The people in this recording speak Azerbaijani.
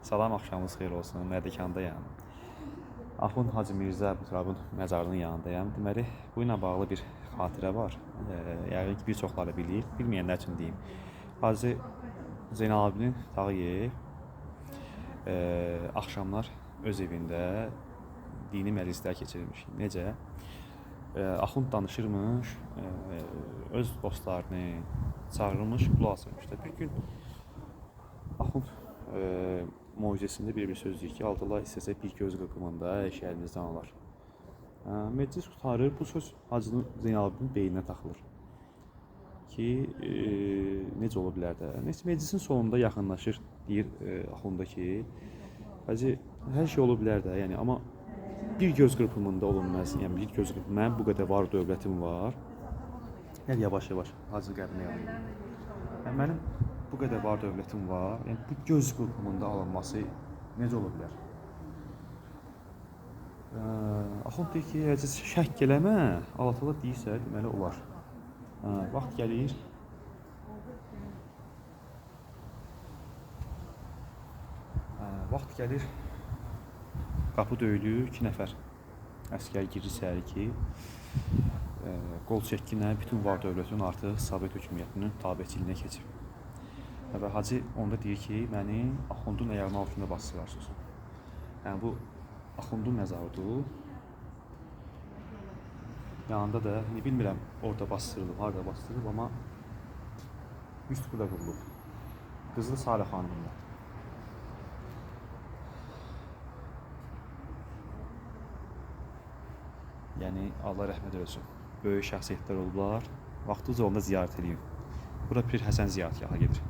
Salam, axşamınız xeyir olsun. Mədəkandayam. Axund Hacı Mirzə Əbuturabın məzarının yanındayam. Deməli, bu ilə bağlı bir xatirə var. Yəqin ki, bir çoxları bilir. Bilməyənlər üçün deyim. Hacı Zeynalabdin Tağıyev axşamlar öz evində dini məclislər keçirilmiş. Necə? Axund danışırmış, öz dostlarını çağırmış, qulaq asırmış. Bir gün Axund mucizəsində bir söz deyir ki, Allah istəsə bir göz qırpımında eşyərinizdən alar. Məclis qurtarır, bu söz Hacı Zeynalabdin beyninə taxılır ki, necə ola bilər də. Neyse, məclisin sonunda yaxınlaşır, deyir Axunda ki, Hacı, hər şey ola bilər də, yəni, amma bir göz qırpımında olunmaz. Yəni, bir göz qırpımında, mənim bu qədər var, dövlətim var. Gəl, yavaş-yavaş, Hacı qəbrinə yanır. Yəni, mənim bu qədər var, dövlətim var. Yəni, bu göz qırpımında alınması necə ola bilər? Axund deyir ki, əgər şək eləmə, Allah-Taala deyirsə, deməli olar. Vaxt gəlir. Vaxt gəlir. Qapı döyülür, 2 nəfər əsgər girir içəri ki, qol çəkkinə bütün var dövlətin artıq Sovet hökumətiinin tabeçiliyinə keçib. Və Hacı onda deyir ki, məni Axundun ayağının altında bastırarsınız. Yəni, bu Axundun məzarıdır. Yanında da, bilmirəm, orada bastırılıb, harada bastırılıb, amma üst burada qurulub. Qızlı Salih xanımla. Yəni, Allah rəhmət eləsin. Böyük şəxsiyyətlər olublar. Vaxtınız olanda ziyarət edin. Bura Pir Həsən ziyarətgaha gedir.